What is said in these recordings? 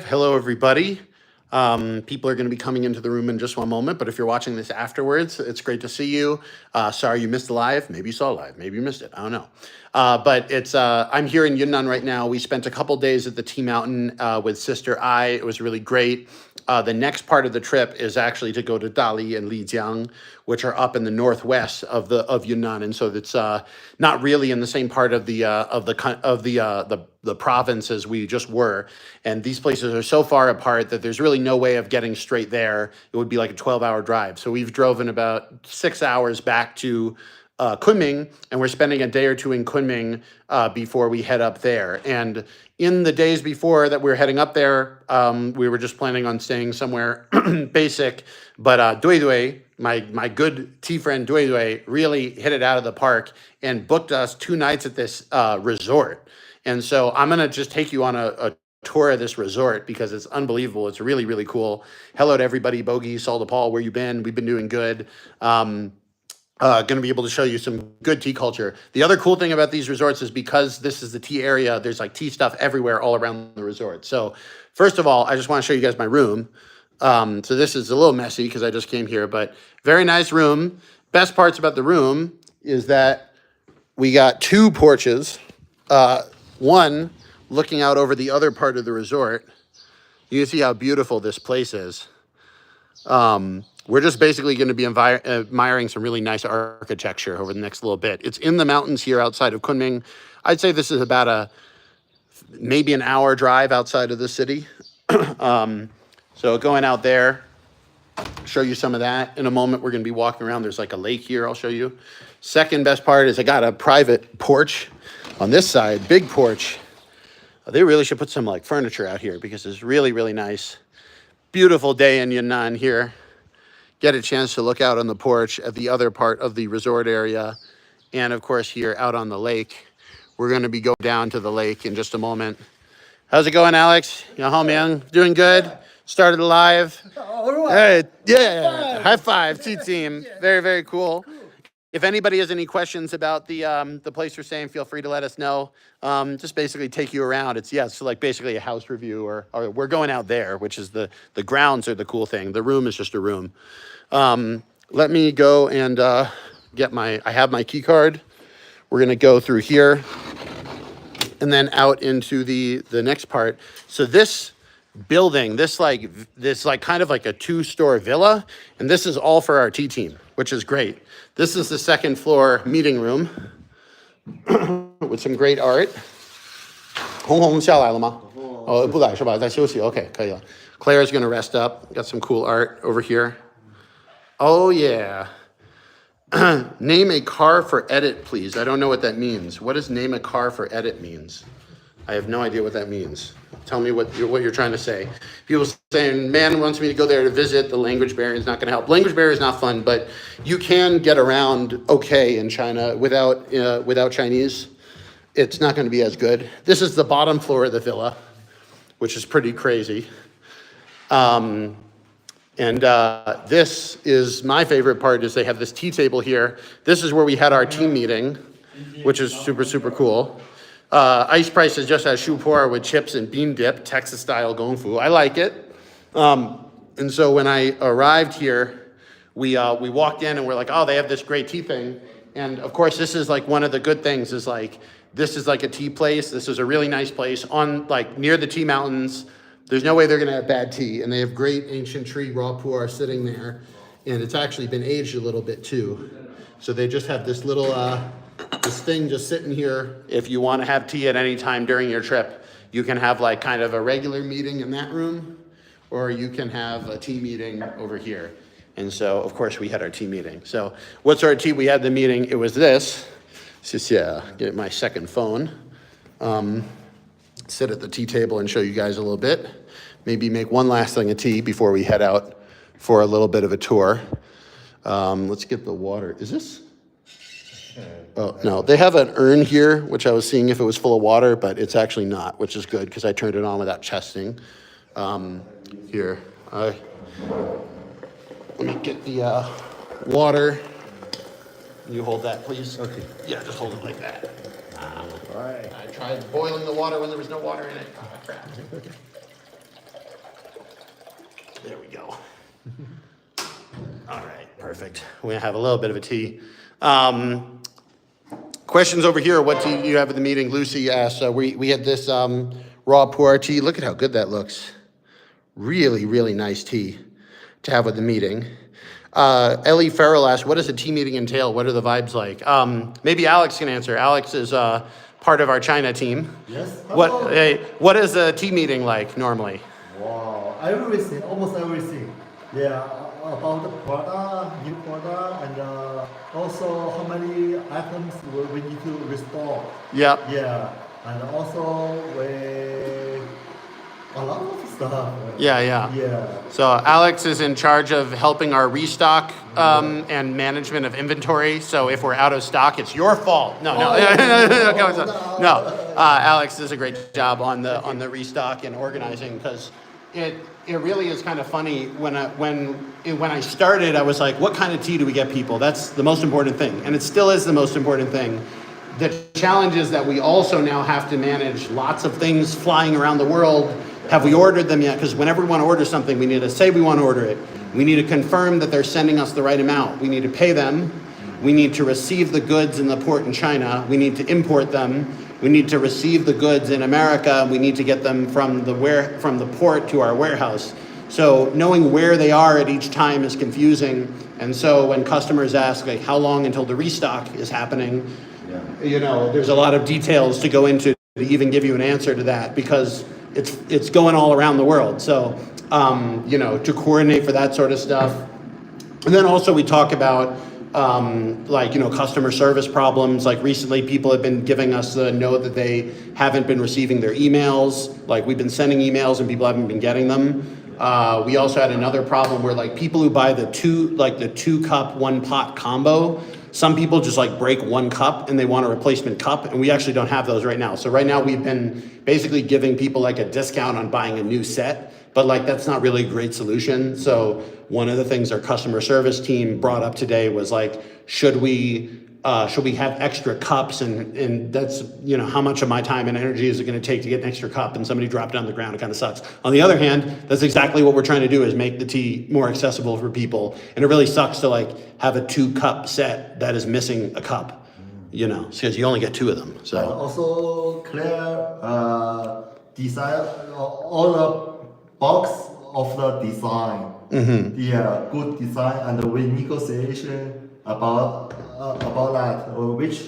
Hello, everybody. People are going to be coming into the room in just one moment, but if you're watching this afterwards, it's great to see you. Sorry you missed the live. Maybe you saw live. Maybe you missed it. I don't know. But I'm here in Yunnan right now. We spent a couple days at the Tea Mountain with Sister Ai. It was really great. The next part of the trip is actually to go to Dali and Lijiang, which are up in the northwest of Yunnan, and so it's not really in the same part of the province as we just were. And these places are so far apart that there's really no way of getting straight there. It would be like a 12-hour drive. So we've driven about 6 hours back to Kunming, and we're spending a day or two in Kunming before we head up there. And in the days before that we were heading up there, we were just planning on staying somewhere basic. But Dui Dui, my good tea friend Dui Dui, really hit it out of the park and booked us 2 nights at this resort. And so I'm going to just take you on a tour of this resort because it's unbelievable. It's really, really cool. Hello to everybody. Bogey, Saul DePaul, where you been? We've been doing good. Going to be able to show you some good tea culture. The other cool thing about these resorts is because this is the tea area, there's like tea stuff everywhere all around the resort. So first of all, I just want to show you guys my room. So this is a little messy because I just came here, but very nice room. Best parts about the room is that we got 2 porches. One looking out over the other part of the resort. You can see how beautiful this place is. We're just basically going to be admiring some really nice architecture over the next little bit. It's in the mountains here outside of Kunming. I'd say this is about maybe an hour drive outside of the city. So going out there, show you some of that. In a moment, we're going to be walking around. There's like a lake here. I'll show you. Second best part is I got a private porch on this side, big porch. They really should put some like furniture out here because it's really, really nice. Beautiful day in Yunnan here. Get a chance to look out on the porch at the other part of the resort area. And of course, here out on the lake. We're going to be going down to the lake in just a moment. How's it going, Alex? You home, man? Doing good? Started live? Hey, yeah. High five, T-Team. Very, very cool. If anybody has any questions about the place we're staying, feel free to let us know. Just basically take you around. It's like basically a house review, or we're going out there, which is the grounds are the cool thing. The room is just a room. Let me go and I have my key card. We're gonna go through here and then out into the next part. So this building, this kind of like a 2-story villa, and this is all for our tea team, which is great. This is the second floor meeting room with some great art. 红红下来了吗？哦，不来是吧？在休息。OK， 可以了。Claire's gonna rest up. Got some cool art over here. Oh yeah. Name a car for edit, please. I don't know what that means. What does name a car for edit means? I have no idea what that means. Tell me what you're trying to say. People saying, man wants me to go there to visit. The language barrier is not going to help. Language barrier is not fun, but you can get around okay in China without Chinese. It's not going to be as good. This is the bottom floor of the villa, which is pretty crazy. This is my favorite part is they have this tea table here. This is where we had our team meeting, which is super, super cool. Ice price is just as shupor with chips and bean dip, Texas style gongfu. I like it. And so when I arrived here, we walked in and we're like, oh, they have this great tea thing. And of course, this is like one of the good things is like, this is like a tea place. This is a really nice place on like near the tea mountains. There's no way they're going to have bad tea. And they have great ancient tree raw pu'er sitting there. And it's actually been aged a little bit too. So they just have this little, this thing just sitting here. If you want to have tea at any time during your trip, you can have like kind of a regular meeting in that room, or you can have a tea meeting over here. And so, of course, we had our tea meeting. So what sort of tea we had the meeting? It was this. Just, yeah, get my second phone. Sit at the tea table and show you guys a little bit. Maybe make one last thing of tea before we head out for a little bit of a tour. Let's get the water. Is this? Oh, no. They have an urn here, which I was seeing if it was full of water, but it's actually not, which is good because I turned it on without testing. Here. Let me get the water. You hold that, please. Okay. Yeah, just hold it like that. All right. I tried boiling the water when there was no water in it. Oh, crap. There we go. All right, perfect. We're gonna have a little bit of a tea. Questions over here. What tea do you have at the meeting? Lucy asked. We had this raw pu'er tea. Look at how good that looks. Really, really nice tea to have at the meeting. Ellie Farrell asked, what does a tea meeting entail? What are the vibes like? Maybe Alex can answer. Alex is part of our China team. Yes. What is a tea meeting like normally? Wow, everything, almost everything. Yeah, about the product, new product, and also how many items we need to restore. Yep. Yeah, and also a lot of stuff. Yeah. Yeah. So Alex is in charge of helping our restock and management of inventory. So if we're out of stock, it's your fault. No. Alex does a great job on the restock and organizing, because it really is kind of funny. When I started, I was like, what kind of tea do we get people? That's the most important thing, and it still is the most important thing. The challenge is that we also now have to manage lots of things flying around the world. Have we ordered them yet? Because whenever we want to order something, we need to say we want to order it. We need to confirm that they're sending us the right amount. We need to pay them. We need to receive the goods in the port in China. We need to import them. We need to receive the goods in America. We need to get them from the port to our warehouse. So knowing where they are at each time is confusing. And so when customers ask, like, how long until the restock is happening, there's a lot of details to go into to even give you an answer to that, because it's going all around the world. So, to coordinate for that sort of stuff. And then also we talk about, customer service problems. Like recently, people have been giving us the note that they haven't been receiving their emails. Like we've been sending emails and people haven't been getting them. We also had another problem where like people who buy the 2 cup 1 pot combo, some people just like break 1 cup and they want a replacement cup, and we actually don't have those right now. So right now we've been basically giving people like a discount on buying a new set, but like that's not really a great solution. So one of the things our customer service team brought up today was like, should we have extra cups, and that's, how much of my time and energy is it going to take to get an extra cup, and somebody dropped it on the ground, it kind of sucks. On the other hand, that's exactly what we're trying to do, is make the tea more accessible for people. And it really sucks to like have a 2 cup set that is missing a cup, because you only get 2 of them. So and also clear design, all the box of the design. Mm-hmm. Yeah, good design, and we negotiation about that, or which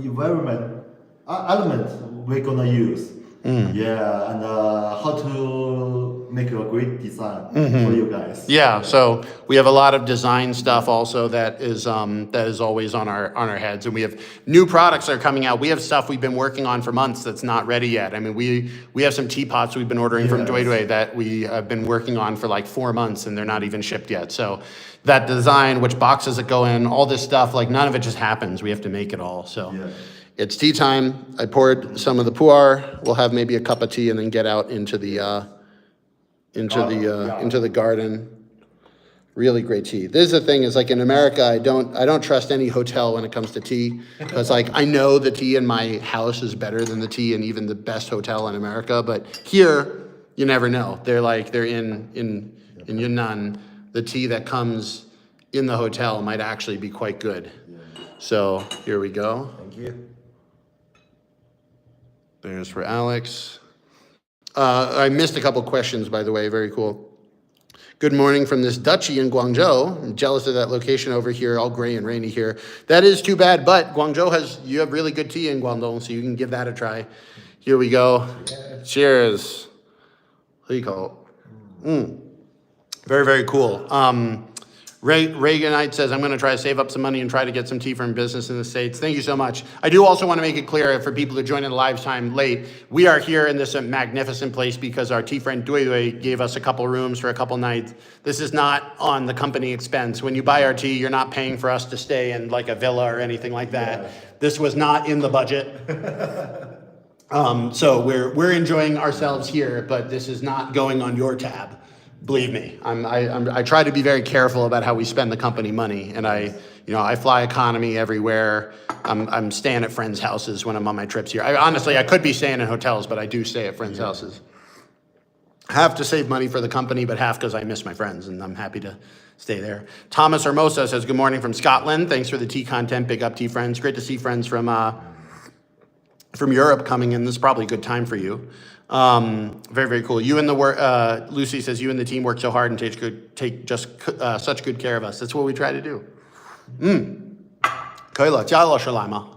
environment element we're gonna use. Yeah, and how to make a great design for you guys. Yeah, so we have a lot of design stuff also that is always on our heads, and we have new products that are coming out. We have stuff we've been working on for months that's not ready yet. I mean, we have some teapots we've been ordering from Dui that we have been working on for like 4 months, and they're not even shipped yet. So that design, which boxes it go in, all this stuff, like none of it just happens. We have to make it all. So. Yeah. It's tea time. I poured some of the pu'er. We'll have maybe a cup of tea and then get out into the garden. Really great tea. This is the thing, is like in America, I don't trust any hotel when it comes to tea, because like I know the tea in my house is better than the tea in even the best hotel in America. But here, you never know. They're in Yunnan, the tea that comes in the hotel might actually be quite good. So here we go. Thank you. There's for Alex. I missed a couple questions, by the way. Very cool. Good morning from this duchy in Guangzhou. I'm jealous of that location over here, all gray and rainy here. That is too bad, but you have really good tea in Guangdong, so you can give that a try. Here we go. Cheers. What do you call it? Very, very cool. Reaganite says, I'm going to try to save up some money and try to get some tea from business in the States. Thank you so much. I do also want to make it clear for people who joined in the live time late, we are here in this magnificent place because our tea friend Dui gave us a couple rooms for a couple nights. This is not on the company expense. When you buy our tea, you're not paying for us to stay in like a villa or anything like that. Yeah. This was not in the budget. So we're enjoying ourselves here, but this is not going on your tab. Believe me, I try to be very careful about how we spend the company money, and I fly economy everywhere. I'm staying at friends' houses when I'm on my trips here. Honestly, I could be staying in hotels, but I do stay at friends' houses. Half to save money for the company, but half because I miss my friends, and I'm happy to stay there. Thomas Hermosa says, good morning from Scotland. Thanks for the tea content. Big up, tea friends. Great to see friends from Europe coming in. This is probably a good time for you. Very, very cool. You and the work, Lucy says, you and the team work so hard and take just such good care of us. That's what we try to do. 可以了，加老师来吗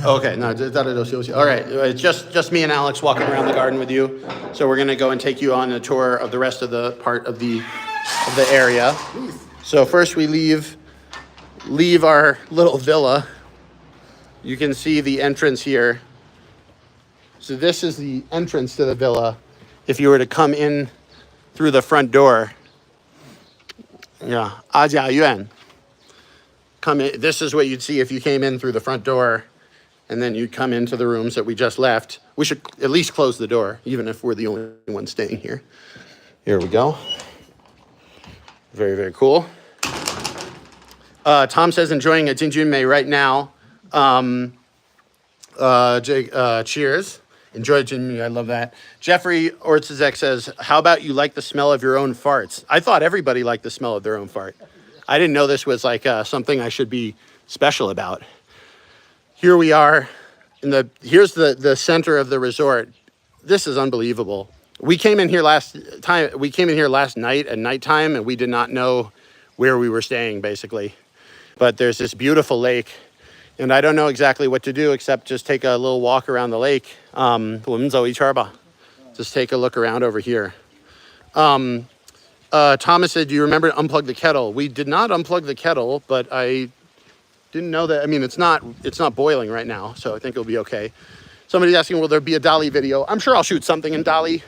？Okay, no, all right, it's just me and Alex walking around the garden with you. So we're gonna go and take you on a tour of the rest of the part of the area. So first we leave our little villa. You can see the entrance here. So this is the entrance to the villa. If you were to come in through the front door, yeah, 阿家院. Come in. This is what you'd see if you came in through the front door. And then you'd come into the rooms that we just left. We should at least close the door, even if we're the only ones staying here. Here we go. Very, very cool. Tom says, enjoying a Jinjunmei right now. Cheers. Enjoy Jinjunmei, I love that. Jeffrey Ortzizek says, how about you like the smell of your own farts? I thought everybody liked the smell of their own fart. I didn't know this was like something I should be special about. Here we are here's the center of the resort. This is unbelievable. We came in here last night at nighttime, and we did not know where we were staying, basically. But there's this beautiful lake, and I don't know exactly what to do except just take a little walk around the lake. 我们走一圈吧. Just take a look around over here. Thomas said, do you remember to unplug the kettle? We did not unplug the kettle, but I didn't know that. I mean, it's not boiling right now, so I think it'll be okay. Somebody's asking, will there be a Dali video? I'm sure I'll shoot something in Dali,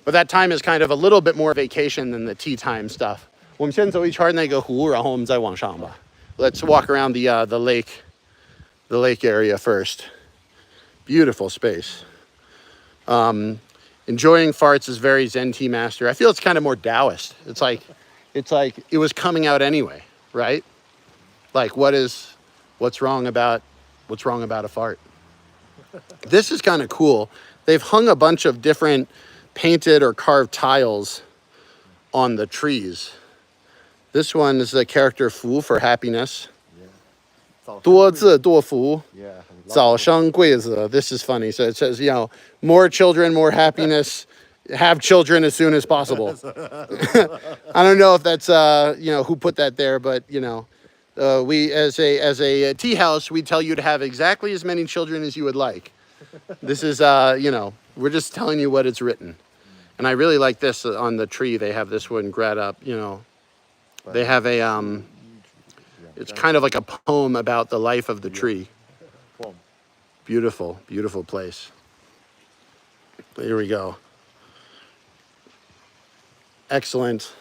but that time is kind of a little bit more vacation than the tea time stuff. 我们先走一圈那个湖，然后我们再往上吧. Let's walk around the lake area first. Beautiful space. Enjoying farts is very Zen tea master. I feel it's kind of more Taoist. It's like it was coming out anyway, right? Like what's wrong about a fart? This is kind of cool. They've hung a bunch of different painted or carved tiles on the trees. This one is the character Fu for happiness. 多字多福. Yeah. 早生贵子. This is funny. So it says, more children, more happiness. Have children as soon as possible. I don't know if that's who put that there, but we as a tea house, we tell you to have exactly as many children as you would like. This is we're just telling you what it's written. And I really like this on the tree. They have this one grad up, They have a it's kind of like a poem about the life of the tree. Beautiful, beautiful place. Here we go. Excellent.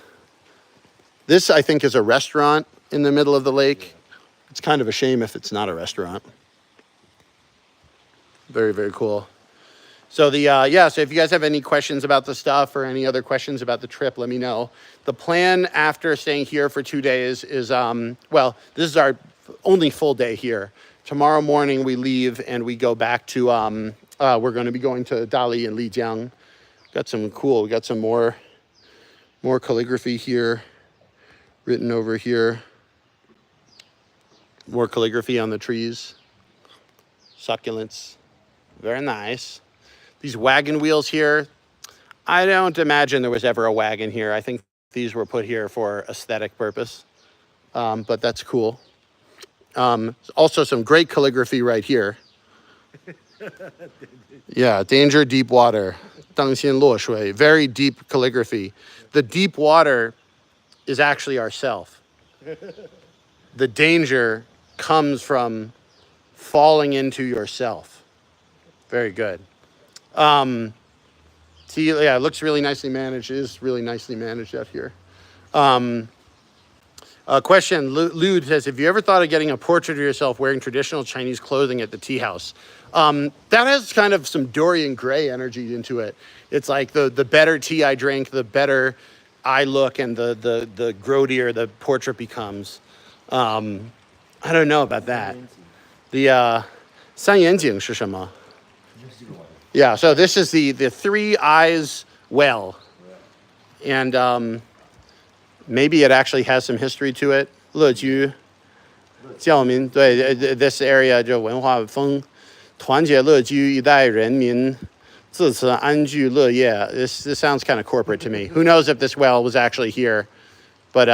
This, I think, is a restaurant in the middle of the lake. It's kind of a shame if it's not a restaurant. Very, very cool. So so if you guys have any questions about the stuff or any other questions about the trip, let me know. The plan after staying here for 2 days is, this is our only full day here. Tomorrow morning we leave and we go back to, we're going to be going to Dali and Lijiang. We got some more calligraphy here, written over here. More calligraphy on the trees. Succulents. Very nice. These wagon wheels here, I don't imagine there was ever a wagon here. I think these were put here for aesthetic purpose, but that's cool. Also some great calligraphy right here. Yeah, danger, deep water. 当心落水. Very deep calligraphy. The deep water is actually ourself. The danger comes from falling into yourself. Very good. See, yeah, it looks really nicely managed. It is really nicely managed out here. Question, Lude says, have you ever thought of getting a portrait of yourself wearing traditional Chinese clothing at the tea house? That has kind of some Dorian Gray energy into it. It's like the better tea I drink, the better I look, and the grodier the portrait becomes. I don't know about that. The 三眼井是什么? Yeah, so this is the three eyes well. and maybe it actually has some history to it. 乐居教民对 this area 就文化风团结乐居一代人民自此安居乐业. This sounds kind of corporate to me. Who knows if this well was actually here, but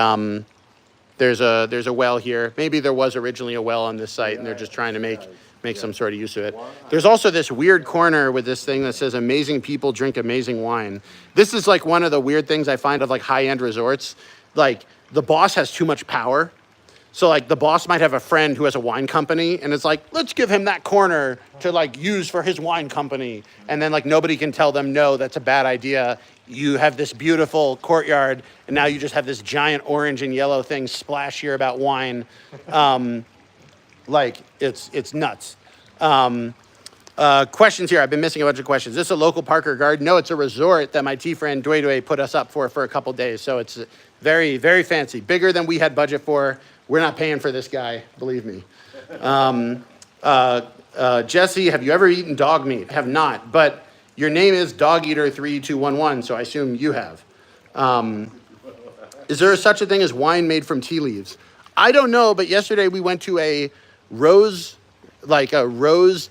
there's a well here. Maybe there was originally a well on this site, and they're just trying to make some sort of use of it. There's also this weird corner with this thing that says amazing people drink amazing wine. This is like one of the weird things I find of like high-end resorts. Like the boss has too much power. So like the boss might have a friend who has a wine company, and it's like, let's give him that corner to like use for his wine company. And then like nobody can tell them, no, that's a bad idea. You have this beautiful courtyard, and now you just have this giant orange and yellow thing splash here about wine. Like it's nuts. Questions here. I've been missing a bunch of questions. Is this a local park or garden? No, it's a resort that my tea friend Dui Dui put us up for a couple days. So it's very, very fancy. Bigger than we had budget for. We're not paying for this guy, believe me. Jesse, have you ever eaten dog meat? Have not, but your name is Dog Eater 3211, so I assume you have. Is there such a thing as wine made from tea leaves? I don't know, but yesterday we went to a rose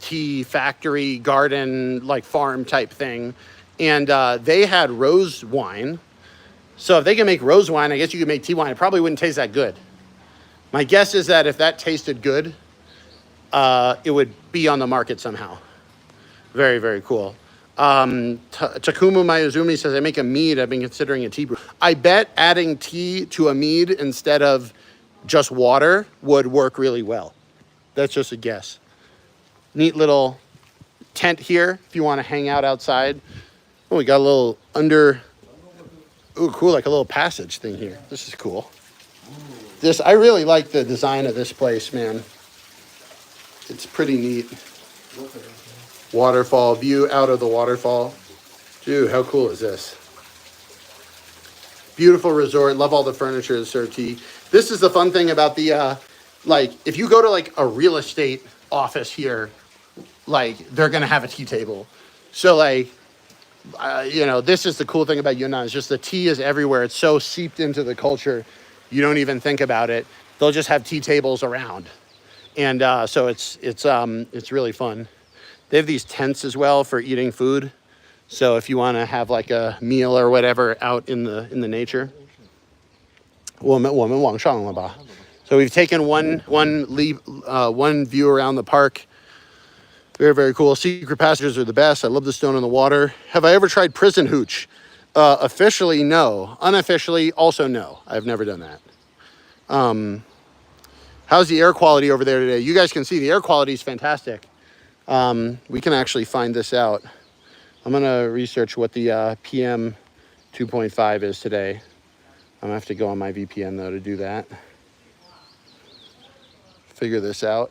tea factory, garden, like farm type thing, and they had rose wine. So if they can make rose wine, I guess you could make tea wine. It probably wouldn't taste that good. My guess is that if that tasted good, it would be on the market somehow. Very, very cool. Takumu Mayuzumi says, I make a mead. I've been considering a tea brew. I bet adding tea to a mead instead of just water would work really well. That's just a guess. Neat little tent here if you want to hang out outside. Oh, we got a little ooh, cool, like a little passage thing here. This is cool. I really like the design of this place, man. It's pretty neat. Waterfall view out of the waterfall. Dude, how cool is this? Beautiful resort. Love all the furniture to serve tea. This is the fun thing about the, like, if you go to like a real estate office here, like they're going to have a tea table. So like, you know, this is the cool thing about Yunnan. It's just the tea is everywhere. It's so seeped into the culture. You don't even think about it. They'll just have tea tables around. And so it's really fun. They have these tents as well for eating food. So if you want to have like a meal or whatever out in the nature. 我们往上了吧? So we've taken one view around the park. Very, very cool. Secret passages are the best. I love the stone in the water. Have I ever tried prison hooch? Officially, no. Unofficially, also no. I've never done that. How's the air quality over there today? You guys can see the air quality is fantastic. We can actually find this out. I'm going to research what the PM 2.5 is today. I'm going to have to go on my VPN, though, to do that. Figure this out.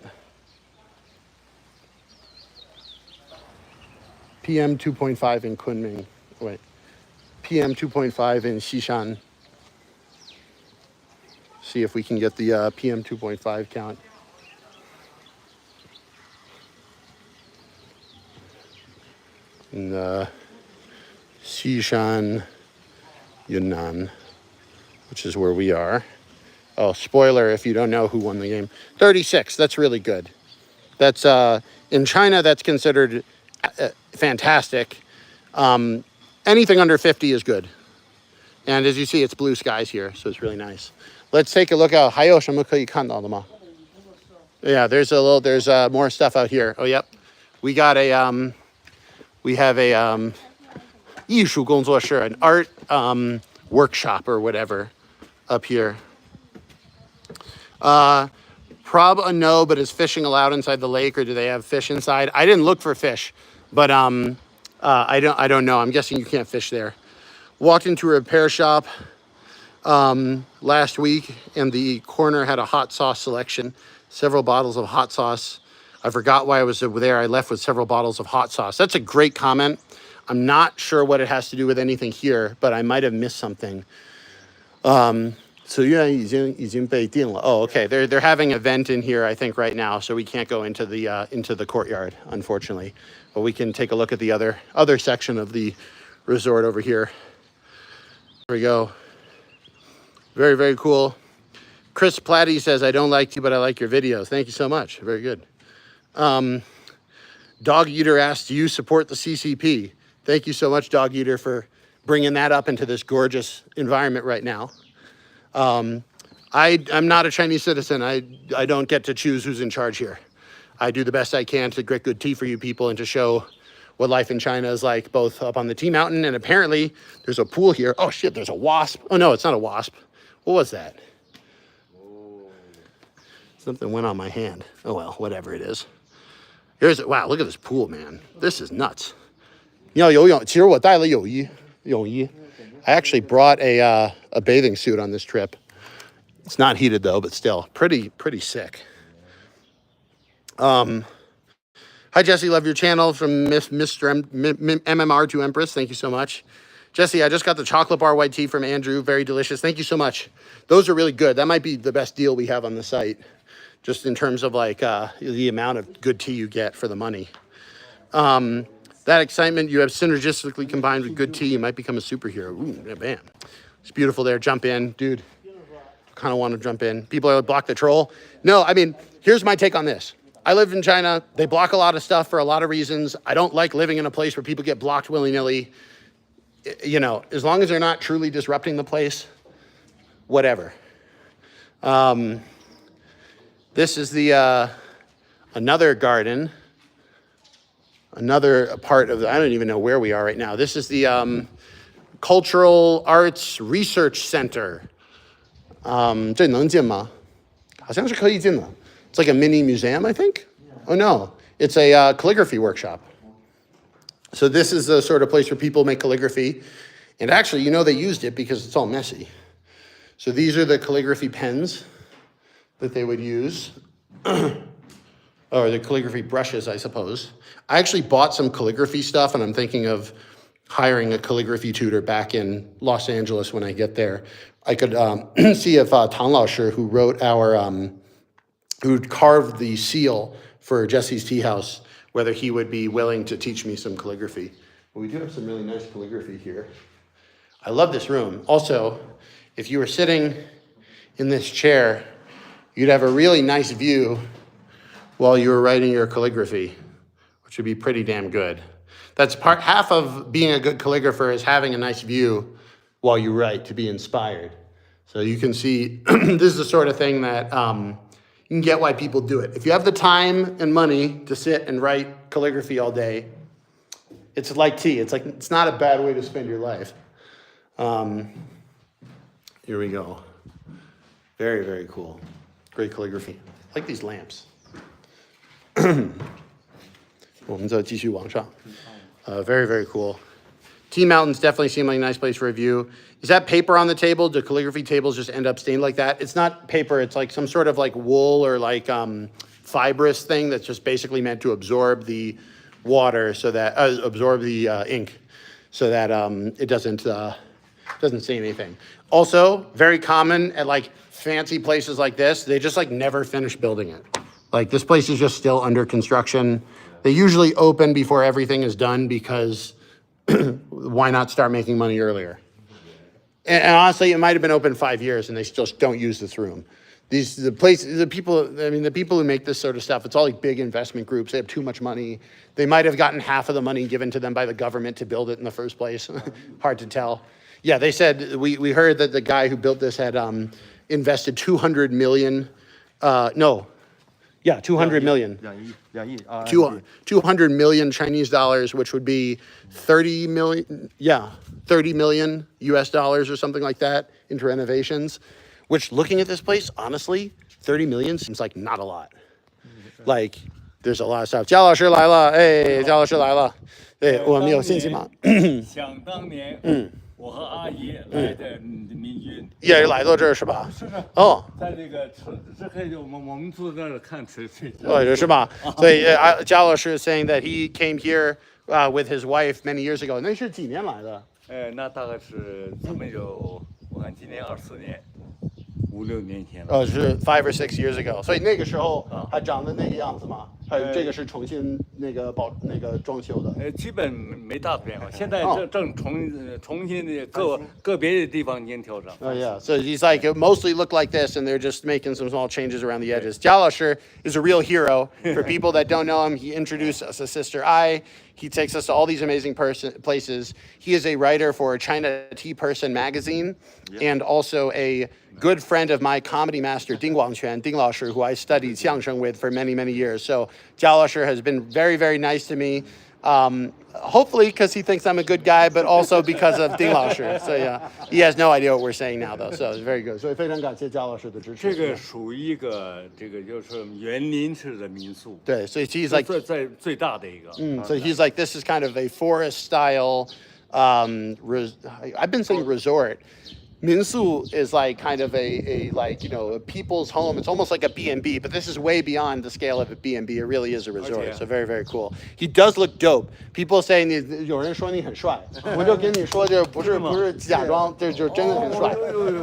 PM 2.5 in Kunming. Wait. PM 2.5 in Xishan. See if we can get the PM 2.5 count. In Xishan, Yunnan, which is where we are. Oh, spoiler if you don't know who won the game. 36, that's really good. That's, in China, that's considered fantastic. Anything under 50 is good. And as you see, it's blue skies here, so it's really nice. Let's take a look out. 还有什么可以看到的吗? Yeah, there's more stuff out here. Oh, yep. We have a 艺术工作室, an art workshop or whatever up here. Prob a no, but is fishing allowed inside the lake, or do they have fish inside? I didn't look for fish, but I don't know. I'm guessing you can't fish there. Walked into a repair shop last week, and the corner had a hot sauce selection, several bottles of hot sauce. I forgot why I was there. I left with several bottles of hot sauce. That's a great comment. I'm not sure what it has to do with anything here, but I might have missed something. So yeah, 已经被订了. Oh, okay. They're having an event in here, I think, right now, so we can't go into the courtyard, unfortunately. But we can take a look at the other section of the resort over here. we go. Very, very cool. Chris Platty says, I don't like you, but I like your videos. Thank you so much. Very good. Dog Eater asked, do you support the CCP? Thank you so much, Dog Eater, for bringing that up into this gorgeous environment right now. I'm not a Chinese citizen. I don't get to choose who's in charge here. I do the best I can to get good tea for you people and to show what life in China is like, both up on the tea mountain, and apparently there's a pool here. Oh shit, there's a wasp. Oh no, it's not a wasp. What was that? Something went on my hand. Oh well, whatever it is. Wow, look at this pool, man. This is nuts. I actually brought a bathing suit on this trip. It's not heated though, but still pretty sick. Hi Jesse, love your channel from Mr. MMR to Empress. Thank you so much. Jesse, I just got the chocolate bar white tea from Andrew. Very delicious. Thank you so much. Those are really good. That might be the best deal we have on the site, just in terms of like the amount of good tea you get for the money. That excitement you have synergistically combined with good tea, you might become a superhero. Ooh, yeah, bam. It's beautiful there. Jump in, dude. Kind of want to jump in. People are like, block the troll. No, I mean, here's my take on this. I live in China. They block a lot of stuff for a lot of reasons. I don't like living in a place where people get blocked willy-nilly. You know, as long as they're not truly disrupting the place, whatever. This is the another garden, another part of the, I don't even know where we are right now. This is the Cultural Arts Research Center. 这能进吗？好像是可以进的。It's like a mini museum, I think. Oh no, it's a calligraphy workshop. So this is the sort of place where people make calligraphy. And actually, you know, they used it because it's all messy. So these are the calligraphy pens that they would use. Or the calligraphy brushes, I suppose. I actually bought some calligraphy stuff, and I'm thinking of hiring a calligraphy tutor back in Los Angeles when I get there. I could see if Tang Laosher, who wrote our, who carved the seal for Jesse's Tea House, whether he would be willing to teach me some calligraphy. But we do have some really nice calligraphy here. I love this room. Also, if you were sitting in this chair, you'd have a really nice view while you were writing your calligraphy, which would be pretty damn good. That's half of being a good calligrapher is having a nice view while you write to be inspired. So you can see, this is the sort of thing that you can get why people do it. If you have the time and money to sit and write calligraphy all day, it's like tea. It's not a bad way to spend your life. Here we go. Very, very cool. Great calligraphy. I like these lamps. 我们再继续往上. Very, very cool. Tea Mountains definitely seem like a nice place for a view. Is that paper on the table? Do calligraphy tables just end up stained like that? It's not paper. It's like some sort of like wool or like fibrous thing that's just basically meant to absorb the water so that, absorb the ink so that it doesn't stain anything. Also, very common at like fancy places like this, they just like never finish building it. Like this place is just still under construction. They usually open before everything is done because why not start making money earlier? And honestly, it might have been open 5 years and they still don't use this room. The people who make this sort of stuff, it's all like big investment groups. They have too much money. They might have gotten half of the money given to them by the government to build it in the first place. Hard to tell. Yeah, they said, we heard that the guy who built this had invested 200 million, 200 million. 200 million Chinese dollars, which would be 30 million US dollars or something like that into renovations, which looking at this place, honestly, 30 million seems like not a lot. Like, there's a lot of stuff. 焦老师来了，哎，焦老师来了，对，我们有信心吗？想当年，我和阿姨来的民军也来到这儿是吧？是的。哦，在这个这可以我们坐在这儿看瓷器。哦，是吧？所以焦老师 is saying that he came here with his wife many years ago. 那是几年来的？那大概是咱们有，我看今年24年，5、6年前了。哦，是5 or 6 years ago。所以那个时候还长得那个样子吗？还有这个是重新那个装修的？基本没大变化。现在哦正重新的个别的地方进行调整。 Oh yeah, so he's like it mostly looked like this, and they're just making some small changes around the edges. Jasher is a real hero. For people that don't know him, he introduced us to Sister I. He takes us to all these amazing places. He is a writer for China Tea Person magazine, and also a good friend of my comedy master Ding Guangquan, Ding Laoshi, who I studied xiangsheng with for many, many years. So Jasher has been very, very nice to me. Hopefully because he thinks I'm a good guy, but also because of Ding Laoshi. So yeah, he has no idea what we're saying now though. So it's very good. So 非常感谢焦老师的支持。这个属于一个就是园林式的民宿。对，所以 he's like 最大的一个。So he's like, this is kind of a forest style. I've been saying resort. Minsu is like kind of a like, you know, a people's home. It's almost like a B&B, but this is way beyond the scale of a B&B. It really is a resort. So very, very cool. He does look dope. People say 有人说你很帅，我就跟你说就不是假装，就真的很帅。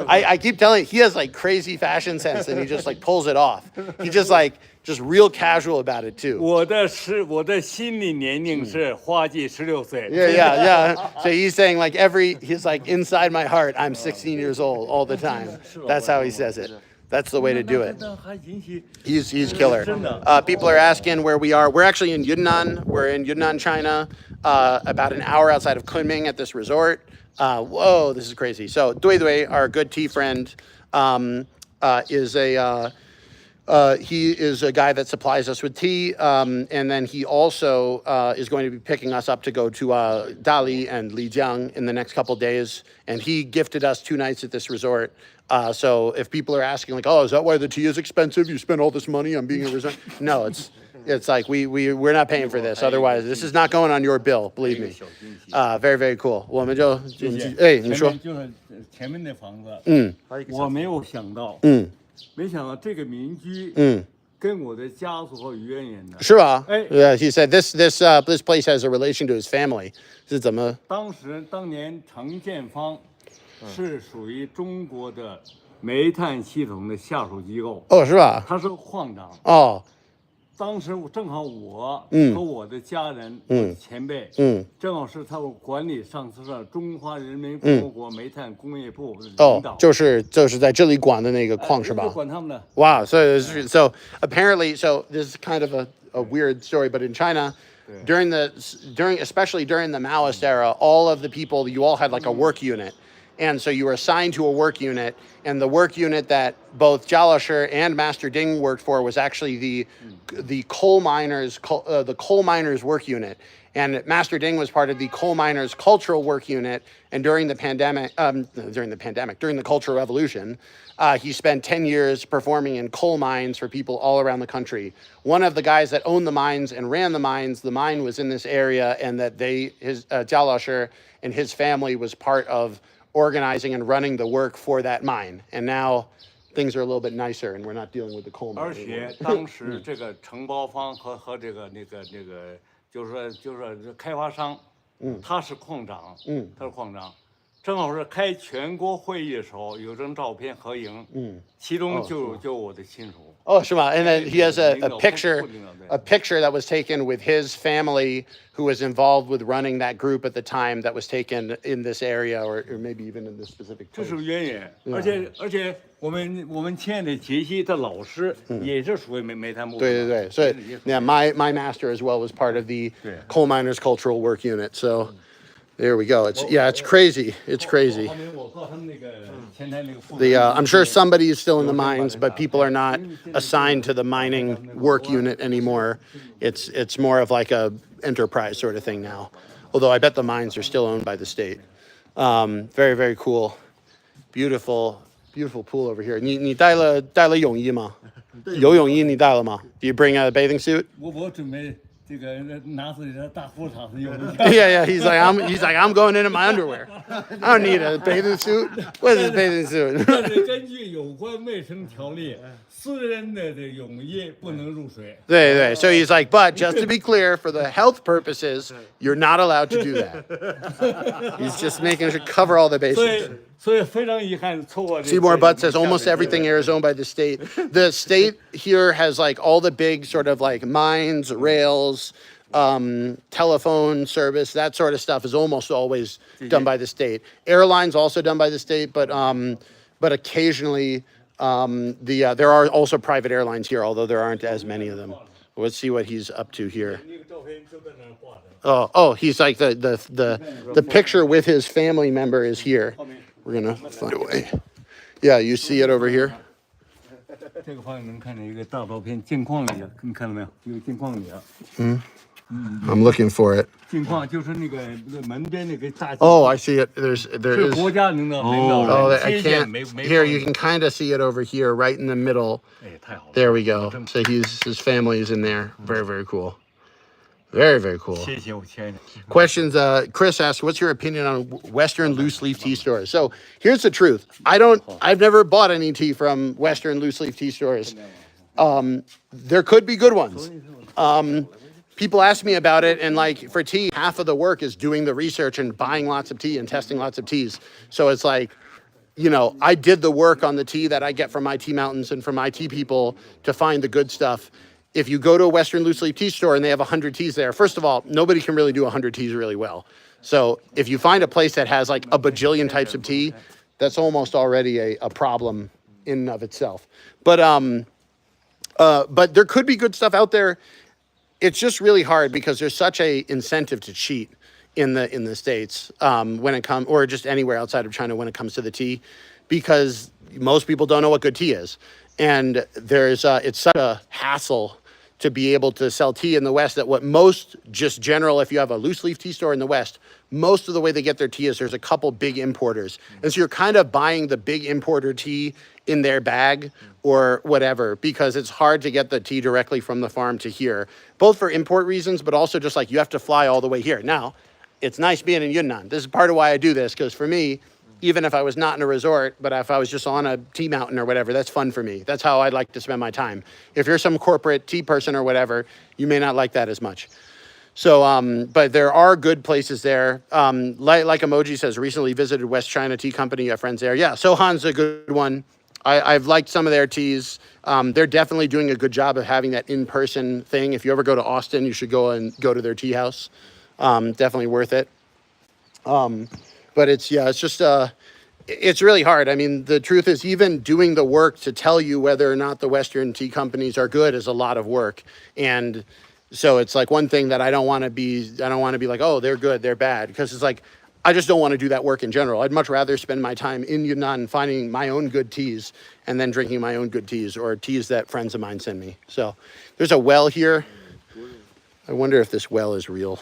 I keep telling he has like crazy fashion sense and he just like pulls it off. He just real casual about it too. 我的心理年龄是花季16岁。Yeah. So he's saying like he's like inside my heart, I'm 16 years old all the time. That's how he says it. That's the way to do it. He's killer. People are asking where we are. We're actually in Yunnan. We're in Yunnan, China, about an hour outside of Kunming at this resort. Whoa, this is crazy. So Dui Dui, our good tea friend, he is a guy that supplies us with tea, and then he also is going to be picking us up to go to Dali and Lijiang in the next couple days, and he gifted us 2 nights at this resort. So if people are asking like, oh, is that why the tea is expensive? You spend all this money on being a resort? No, it's like we're not paying for this. Otherwise, this is not going on your bill. Believe me. Very, very cool. 我们就你说。就是前面的房子，我没有想到，没想到这个民居，跟我的家族有渊源的。是吧？Yeah, he said this place has a relation to his family. 是怎么？当年程建坊是属于中国的煤炭系统的下属机构。哦，是吧？他是矿长。哦。当时正好我和我的家人、前辈，正好是他们管理上次是中华人民共和国煤炭工业部的领导。就是在这里管的那个矿是吧？管他们的。Wow, so apparently, so this is kind of a weird story, but in China, especially during the Maoist era, all of the people, you all had like a work unit. And so you were assigned to a work unit, and the work unit that both Jasher and Master Ding worked for was actually the coal miners work unit. And Master Ding was part of the coal miners cultural work unit. And during the Cultural Revolution, he spent 10 years performing in coal mines for people all around the country. One of the guys that owned the mines and ran the mine was in this area, and that Jasher and his family was part of organizing and running the work for that mine. And now things are a little bit nicer, and we're not dealing with the coal mine. 而且当时这个承包方和这个就是开发商，他是矿长，正好是开全国会议的时候，有张照片合影，其中就我的亲属。Oh, Shema. And then he has a picture that was taken with his family who was involved with running that group at the time that was taken in this area or maybe even in this specific place. 这是渊源，而且我们亲爱的杰西的老师也是属于煤炭部。对，所以 yeah, my master as well was part of the coal miners cultural work unit. So there we go. It's crazy. It's crazy. I'm sure somebody is still in the mines, but people are not assigned to the mining work unit anymore. It's more of like a enterprise sort of thing now. Although I bet the mines are still owned by the state. Very, very cool. Beautiful pool over here. 你带了泳衣吗？游泳衣你带了吗？ Do you bring a bathing suit? 我准备。这个拿自己的大裤衩子用。Yeah. He's like I'm going into my underwear. I don't need a bathing suit. What is a bathing suit? 但是根据有关卫生条例，私人的泳衣不能入水。对。So he's like, but just to be clear, for the health purposes, you're not allowed to do that. He's just making sure to cover all the bases. 所以非常遗憾，错过。Seymour Butt says almost everything here is owned by the state. The state here has like all the big sort of like mines, rails, telephone service, that sort of stuff is almost always done by the state. Airlines also done by the state, but occasionally there are also private airlines here, although there aren't as many of them. Let's see what he's up to here. Oh, he's like the picture with his family member is here. We're gonna find a way. Yeah, you see it over here. 这个方面能看见一个大照片，镜框里，你看到没有？有镜框里啊。I'm looking for it. 镜框就是那个门边那个大。Oh, I see it. There 是 is. 国家领导人 Oh, I 接见 can't. 没 Here, you can kind of see it over here, right in the middle. 哎，太好了。 There we go. So his family is in there. Very, very cool. Very, very cool. 谢谢我亲爱的。 Questions. Chris asked, "What's your opinion on Western loose leaf tea stores?" So here's the truth. I've never bought any tea from Western loose leaf tea stores. There could be good ones. People ask me about it, and like for tea, half of the work is doing the research and buying lots of tea and testing lots of teas. So it's like, you know, I did the work on the tea that I get from my tea mountains and from my tea people to find the good stuff. If you go to a Western loose leaf tea store and they have 100 teas there, first of all, nobody can really do 100 teas really well. So if you find a place that has like a bajillion types of tea, that's almost already a problem in and of itself. But there could be good stuff out there. It's just really hard because there's such a incentive to cheat in the States when it comes, or just anywhere outside of China when it comes to the tea, because most people don't know what good tea is. And there's it's such a hassle to be able to sell tea in the West that what most just general, if you have a loose leaf tea store in the West, most of the way they get their tea is there's a couple big importers. And so you're kind of buying the big importer tea in their bag or whatever, because it's hard to get the tea directly from the farm to here, both for import reasons, but also just like you have to fly all the way here. Now, it's nice being in Yunnan. This is part of why I do this, because for me, even if I was not in a resort, but if I was just on a tea mountain or whatever, that's fun for me. That's how I'd like to spend my time. If you're some corporate tea person or whatever, you may not like that as much. So, but there are good places there. Like Emoji says, recently visited West China Tea Company. Have friends there. Yeah, Sohan's a good one. I've liked some of their teas. They're definitely doing a good job of having that in-person thing. If you ever go to Austin, you should go to their tea house. Definitely worth it. But it's just, it's really hard. I mean, the truth is, even doing the work to tell you whether or not the Western tea companies are good is a lot of work. And so it's like one thing that I don't want to be like, oh, they're good, they're bad. Because it's like, I just don't want to do that work in general. I'd much rather spend my time in Yunnan finding my own good teas and then drinking my own good teas or teas that friends of mine send me. So there's a well here. I wonder if this well is real.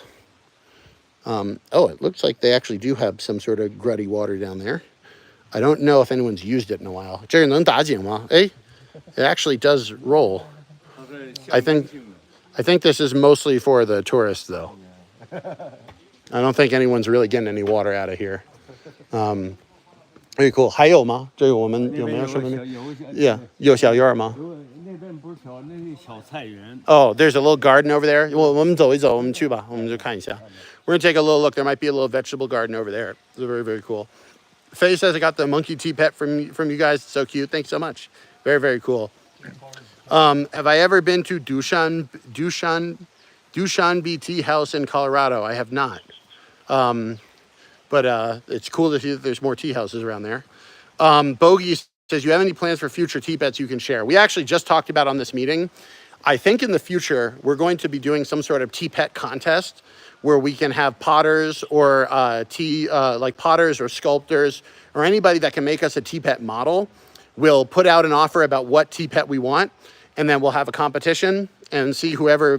Oh, it looks like they actually do have some sort of gruddy water down there. I don't know if anyone's used it in a while. 这个能打井吗? It actually does roll. I think this is mostly for the tourists, though. I don't think anyone's really getting any water out of here. Very cool. 还有吗？这个我们有没有什么？ Yeah, 有小院吗？ 那边不是小，那是小菜园。 Oh, there's a little garden over there. 我们走一走，我们去吧，我们就看一下。We're gonna take a little look. There might be a little vegetable garden over there. It's very, very cool. Faye says I got the monkey tea pet from you guys. It's so cute. Thanks so much. Very, very cool. Have I ever been to Dushanbe Tea House in Colorado? I have not. But it's cool to see that there's more tea houses around there. Bogey says, you have any plans for future tea pets you can share? We actually just talked about on this meeting. I think in the future, we're going to be doing some sort of tea pet contest where we can have potters or like potters or sculptors or anybody that can make us a tea pet model. We'll put out an offer about what tea pet we want, and then we'll have a competition and see whoever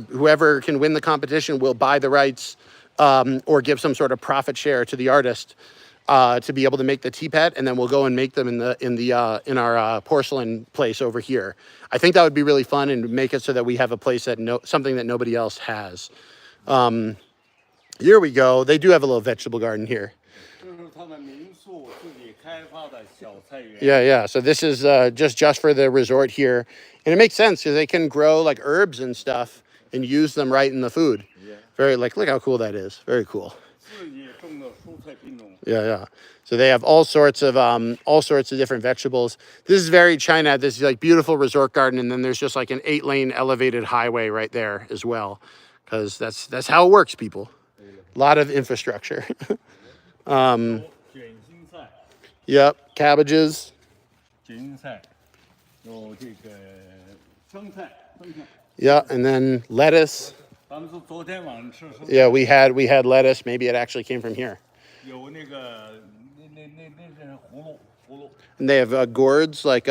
can win the competition will buy the rights or give some sort of profit share to the artist to be able to make the tea pet, and then we'll go and make them in our porcelain place over here. I think that would be really fun and make it so that we have a place that something that nobody else has. Here we go. They do have a little vegetable garden here. Yeah. So this is just for the resort here, and it makes sense because they can grow like herbs and stuff and use them right in the food. Very look how cool that is. Very cool. Yeah. So they have all sorts of different vegetables. This is very China. This is like beautiful resort garden, and then there's just like an 8-lane elevated highway right there as well. because that's how it works, people. A lot of infrastructure. 卷心菜， Yep, cabbages. 卷心菜，有这个生菜，生菜。 Yeah, and then lettuce. 咱们是昨天晚上吃生菜， Yeah, we had lettuce. Maybe it actually came from here. 有那个那是葫芦， And they have gourds like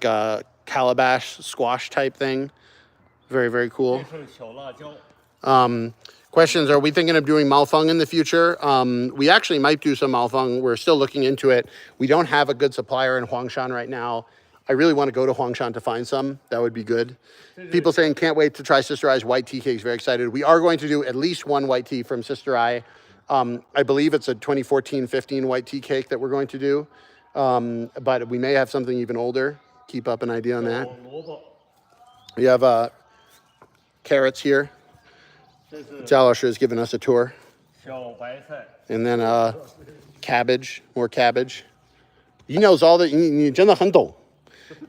a calabash squash type thing. Very, very 这 cool. 是小辣椒。 Questions, are we thinking of doing Maofeng in the future? We actually might do some Maofeng. We're still looking into it. We don't have a good supplier in Huangshan right now. I really want to go to Huangshan to find some. That would be good. People saying can't wait to try Sister I's white tea cakes. Very excited. We are going to do at least one white tea from Sister I. I believe it's a 2014-15 white tea cake that we're going to do. But we may have something even older. Keep up an idea on that. 萝卜， We have carrots here. 这是 Jasher has given us a tour. 小白菜， And then cabbage, more cabbage. He knows all the, 你真的很懂.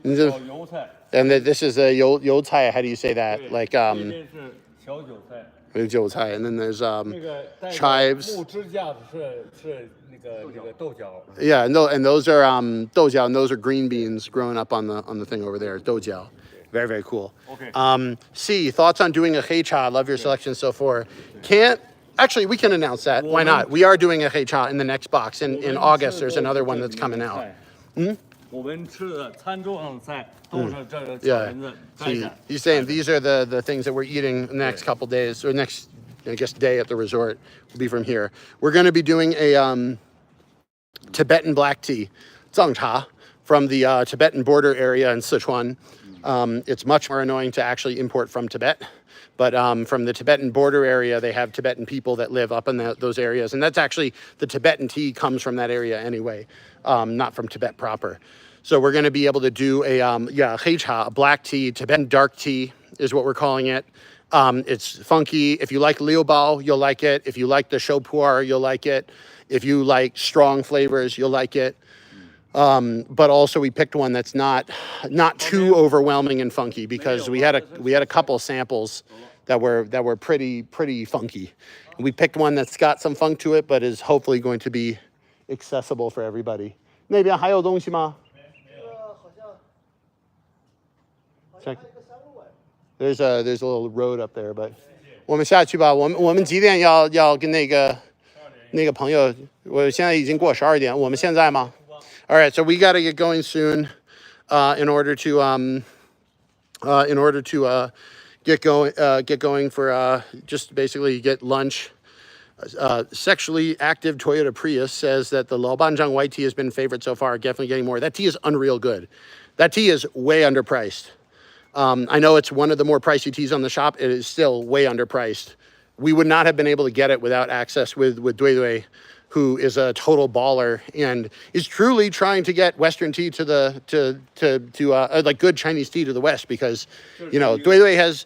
小油菜， And this is a 油菜, how do you say that? 对 Like 这边是小韭菜。 油菜. And then there's 那个带着 chives. 木支架的是那个豆角， Yeah, and those are doujiao, and those are green beans growing up on the thing over there. Doujiao. Very, very cool. Okay. C, thoughts on doing a heicha? Love your selection so far. Actually, we can announce that. Why not? We are doing a heicha in the next box. In August, there's another one that's coming out. 我们吃的餐桌上的菜都是这个小 Yeah. 盆子 So 摘的。 he's saying these are the things that we're eating the next couple days, or next, I guess, day at the resort will be from here. We're going to be doing a Tibetan black tea, zhangcha, from the Tibetan border area in Sichuan. It's much more annoying to actually import from Tibet. But from the Tibetan border area, they have Tibetan people that live up in those areas. And that's actually, the Tibetan tea comes from that area anyway, not from Tibet proper. So we're going to be able to do a heicha, a black tea, Tibetan dark tea is what we're calling it. It's funky. If you like liubao, you'll like it. If you like the shopuar, you'll like it. If you like strong flavors, you'll like it. But also we picked one that's not too overwhelming and funky, because we had a couple samples that were pretty funky. We picked one that's got some funk to it, but is hopefully going to be accessible for everybody. 那边还有东西吗? Check. There's a little road up there, but 我们下去吧。我们几点要跟那个朋友？我现在已经过12点。我们现在吗? All right, so we got to get going soon, in order to get going for just basically get lunch. Sexually active Toyota Prius says that the Laobanzhang white tea has been favorite so far. Definitely getting more. That tea is unreal good. That tea is way underpriced. I know it's one of the more pricey teas on the shop. It is still way underpriced. We would not have been able to get it without access with Dui Dui, who is a total baller and is truly trying to get Western tea to like good Chinese tea to the West, because, you know, Dui Dui has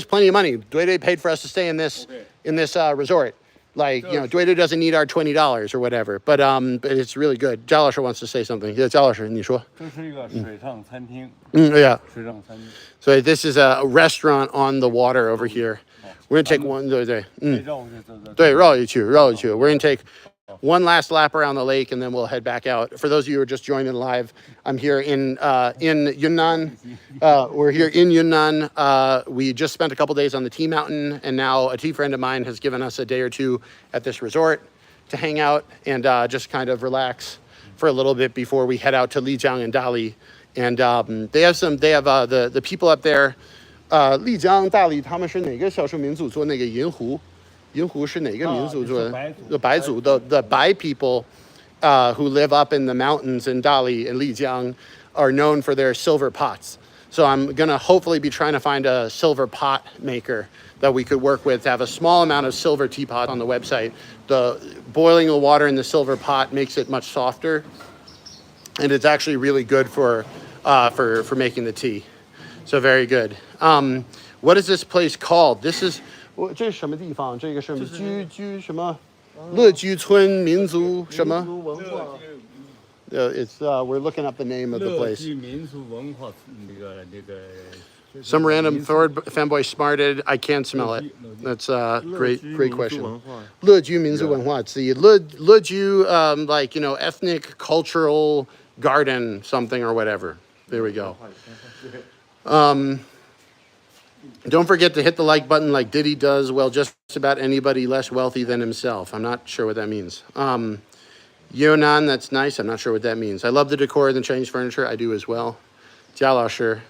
plenty of money. Dui Dui paid for us to stay in this resort. Like, you know, Dui Dui doesn't need our $20 or whatever, but it's really good. Jasher wants to say something. Yeah, Jasher, 你说。这是一个水上餐厅。 Yeah. 水上餐厅。 So this is a restaurant on the water over here. We're gonna take one. 对，绕一圈。We're gonna take one last lap around the lake, and then we'll head back out. For those of you who are just joining live, I'm here in Yunnan. We're here in Yunnan. We just spent a couple days on the tea mountain, and now a tea friend of mine has given us a day or two at this resort to hang out and just kind of relax for a little bit before we head out to Lijiang and Dali. And they have the people up there. 丽江、大理，他们是哪个少数民族做那个银壶？银壶是哪个民族做的？白族。The Bai people who live up in the mountains in Dali and Lijiang are known for their silver pots. So I'm gonna hopefully be trying to find a silver pot maker that we could work with to have a small amount of silver teapot on the website. The boiling the water in the silver pot makes it much softer, and it's actually really good for making the tea. So very good. What is this place called? This is 这是什么地方？这个什么居什么？乐居村民族什么？It's we're looking up the name of the place. 乐居民族文化那个 Some random Ford fanboy smarted. I can't smell it. That's a great question. 乐居民族文化. It's the 乐居, like, you know, ethnic, cultural garden something or whatever. There we go. Don't forget to hit the like button like Diddy does. Well, just about anybody less wealthy than himself. I'm not sure what that means. Yunnan, that's nice. I'm not sure what that means. I love the decor and the Chinese furniture. I do as well. Jasher,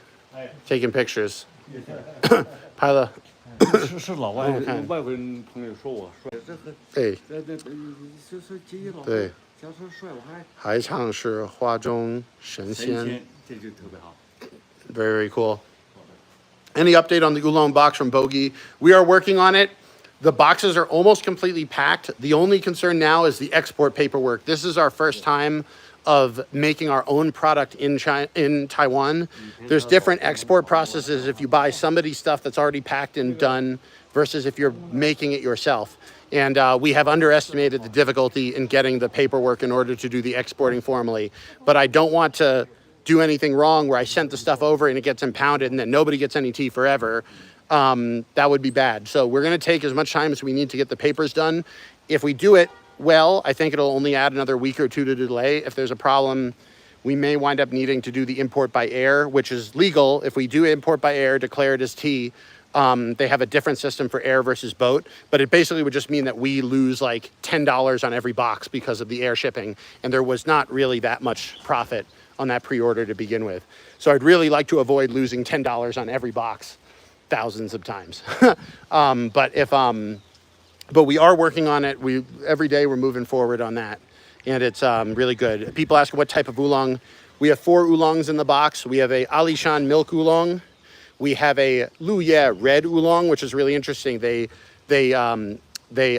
taking pictures. 拍了。是老外人朋友说我帅，这个哎，就是接老外，对，假说帅我还唱是花中神仙，这就特别好。Very, very cool. Any update on the oolong box from Bogey? We are working on it. The boxes are almost completely packed. The only concern now is the export paperwork. This is our first time of making our own product in Taiwan. There's different export processes if you buy somebody's stuff that's already packed and done versus if you're making it yourself. And we have underestimated the difficulty in getting the paperwork in order to do the exporting formally. But I don't want to do anything wrong where I sent the stuff over and it gets impounded and then nobody gets any tea forever. That would be bad. So we're going to take as much time as we need to get the papers done. If we do it well, I think it'll only add another week or two to delay. If there's a problem, we may wind up needing to do the import by air, which is legal. If we do import by air, declare it as tea. They have a different system for air versus boat, but it basically would just mean that we lose like $10 on every box because of the air shipping. And there was not really that much profit on that pre-order to begin with. So I'd really like to avoid losing $10 on every box thousands of times. But we are working on it. Every day we're moving forward on that. And it's really good. People ask what type of oolong. We have 4 oolongs in the box. We have a Alishan milk oolong. We have a Luye red oolong, which is really interesting. They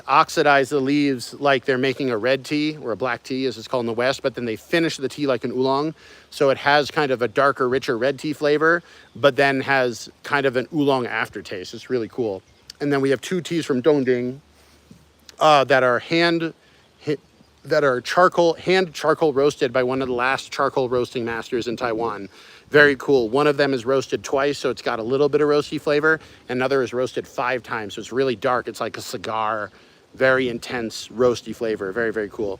oxidize the leaves like they're making a red tea or a black tea as it's called in the West, but then they finish the tea like an oolong. So it has kind of a darker, richer red tea flavor, but then has kind of an oolong aftertaste. It's really cool. And then we have 2 teas from Dongding that are hand charcoal roasted by one of the last charcoal roasting masters in Taiwan. Very cool. One of them is roasted twice, so it's got a little bit of roasty flavor. Another is roasted 5 times, so it's really dark. It's like a cigar, very intense roasty flavor. Very, very cool.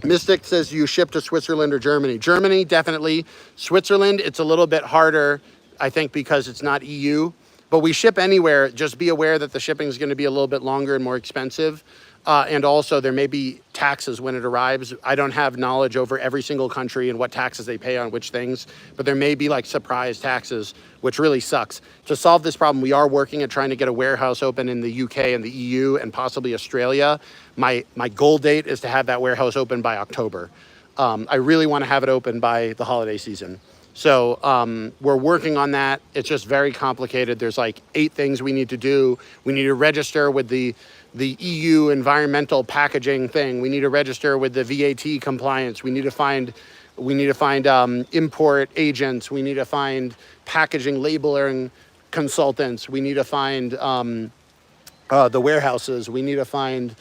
Mystic says you ship to Switzerland or Germany. Germany, definitely. Switzerland, it's a little bit harder, I think, because it's not EU. But we ship anywhere. Just be aware that the shipping is going to be a little bit longer and more expensive. And also there may be taxes when it arrives. I don't have knowledge over every single country and what taxes they pay on which things, but there may be like surprise taxes, which really sucks. To solve this problem, we are working at trying to get a warehouse open in the UK and the EU and possibly Australia. My goal date is to have that warehouse open by October. I really want to have it open by the holiday season. So we're working on that. It's just very complicated. There's like 8 things we need to do. We need to register with the EU environmental packaging thing. We need to register with the VAT compliance. We need to find import agents. We need to find packaging labeling consultants. We need to find the warehouses. We need to find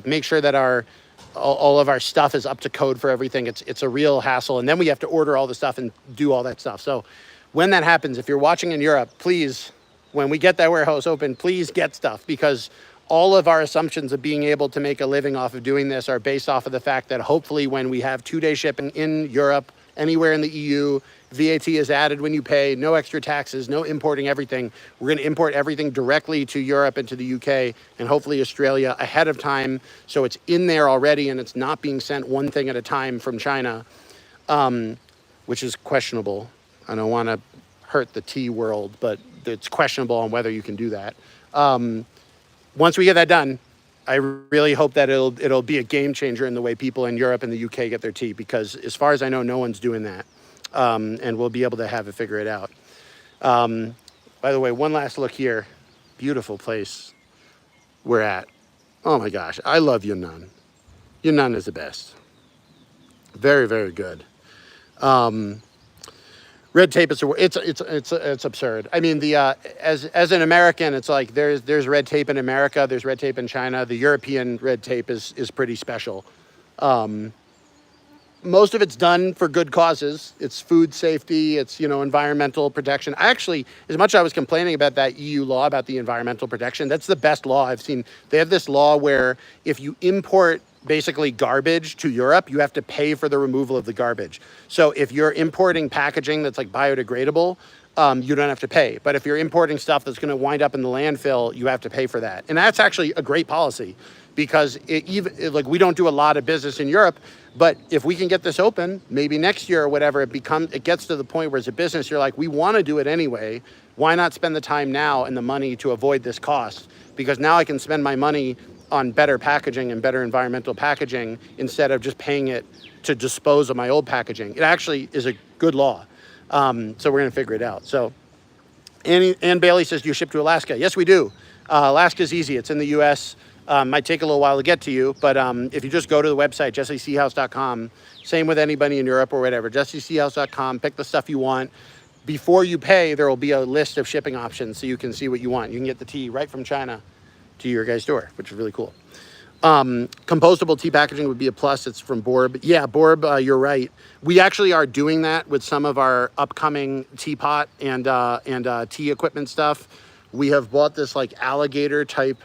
make sure that all of our stuff is up to code for everything. It's a real hassle. And then we have to order all the stuff and do all that stuff. So when that happens, if you're watching in Europe, please, when we get that warehouse open, please get stuff, because all of our assumptions of being able to make a living off of doing this are based off of the fact that hopefully when we have 2-day shipping in Europe, anywhere in the EU, VAT is added when you pay, no extra taxes, no importing everything. We're going to import everything directly to Europe and to the UK and hopefully Australia ahead of time, so it's in there already and it's not being sent one thing at a time from China, which is questionable. I don't want to hurt the tea world, but it's questionable on whether you can do that. Once we get that done, I really hope that it'll be a game changer in the way people in Europe and the UK get their tea, because as far as I know, no one's doing that. And we'll be able to figure it out. By the way, one last look here. Beautiful place we're at. Oh my gosh, I love Yunnan. Yunnan is the best. Very, very good. Red tape it's absurd. I mean, as an American, it's like there's red tape in America, there's red tape in China. The European red tape is pretty special. most of it's done for good causes. It's food safety, it's, environmental protection. I actually, as much as I was complaining about that EU law about the environmental protection, that's the best law I've seen. They have this law where if you import basically garbage to Europe, you have to pay for the removal of the garbage. So if you're importing packaging that's like biodegradable, you don't have to pay. But if you're importing stuff that's going to wind up in the landfill, you have to pay for that. And that's actually a great policy, because we don't do a lot of business in Europe, but if we can get this open, maybe next year or whatever, it gets to the point where as a business, you're like, we want to do it anyway. Why not spend the time now and the money to avoid this cost? Because now I can spend my money on better packaging and better environmental packaging instead of just paying it to dispose of my old packaging. It actually is a good law. So we're going to figure it out. So Ann Bailey says, do you ship to Alaska? Yes, we do. Alaska's easy. It's in the U.S. Might take a little while to get to you, but if you just go to the website, jesseseahouse.com, same with anybody in Europe or whatever, jesseseahouse.com, pick the stuff you want. Before you pay, there will be a list of shipping options so you can see what you want. You can get the tea right from China to your guy's door, which is really cool. Compostable tea packaging would be a plus. It's from Borb. Yeah, Borb, you're right. We actually are doing that with some of our upcoming teapot and tea equipment stuff. We have bought this like alligator type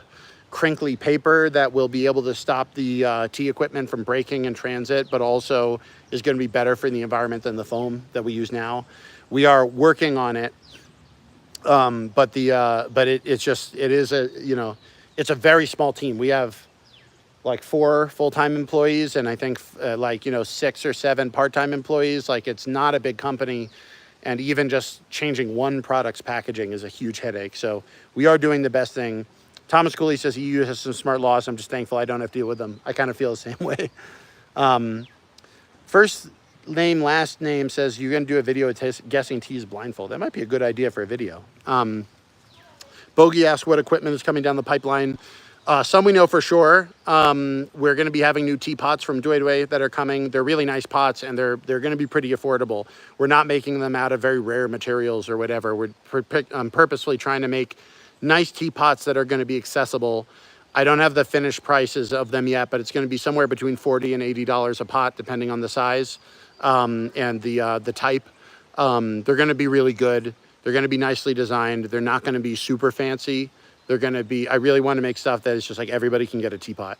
crinkly paper that will be able to stop the tea equipment from breaking in transit, but also is going to be better for the environment than the foam that we use now. We are working on it, but it's a very small team. We have like 4 full-time employees and I think 6 or 7 part-time employees. Like, it's not a big company, and even just changing one product's packaging is a huge headache. So we are doing the best thing. Thomas Cooley says EU has some smart laws. I'm just thankful I don't have to deal with them. I kind of feel the same way. First name, last name says you're going to do a video guessing teas blindfold. That might be a good idea for a video. Bogey asks what equipment is coming down the pipeline. Some we know for sure. We're going to be having new teapots from Dui that are coming. They're really nice pots, and they're going to be pretty affordable. We're not making them out of very rare materials or whatever. We're purposefully trying to make nice teapots that are going to be accessible. I don't have the finished prices of them yet, but it's going to be somewhere between $40 and $80 a pot, depending on the size and the type. They're going to be really good. They're going to be nicely designed. They're not going to be super fancy. They're going to be, I really want to make stuff that is just like everybody can get a teapot.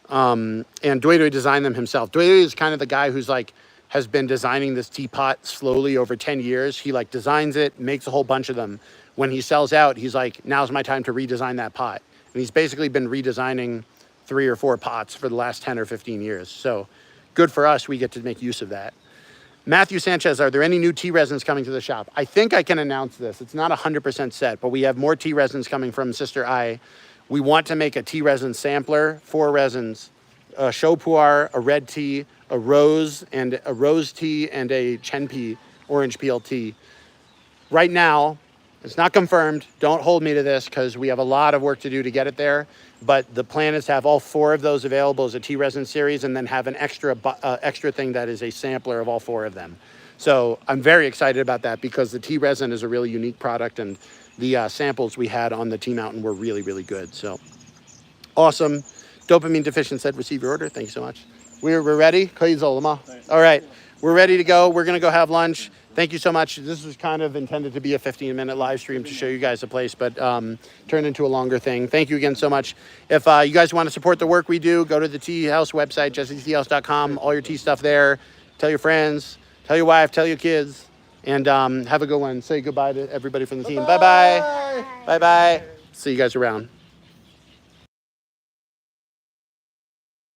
And Dui designed them himself. Dui is kind of the guy who's like, has been designing this teapot slowly over 10 years. He like designs it, makes a whole bunch of them. When he sells out, he's like, now's my time to redesign that pot. And he's basically been redesigning 3 or 4 pots for the last 10 or 15 years. So good for us. We get to make use of that. Matthew Sanchez, are there any new tea resins coming to the shop? I think I can announce this. It's not 100% set, but we have more tea resins coming from Sister I. We want to make a tea resin sampler, 4 resins, a Chou Pu'er, a red tea, a rose tea, and a Chenpi orange peel tea. Right now, it's not confirmed. Don't hold me to this because we have a lot of work to do to get it there. But the plan is to have all 4 of those available as a tea resin series, and then have an extra thing that is a sampler of all 4 of them. So I'm very excited about that because the tea resin is a really unique product, and the samples we had on the Tea Mountain were really, really good. So awesome. Dopamine Deficient said, receive your order. Thank you so much. We're ready. All right. We're ready to go. We're going to go have lunch. Thank you so much. This was kind of intended to be a 15-minute live stream to show you guys the place, but turned into a longer thing. Thank you again so much. If you guys want to support the work we do, go to the Tea House website, jesseteahouse.com. All your tea stuff there. Tell your friends, tell your wife, tell your kids, and have a good one. Say goodbye to everybody from the team. Bye-bye. Bye-bye. See you guys around.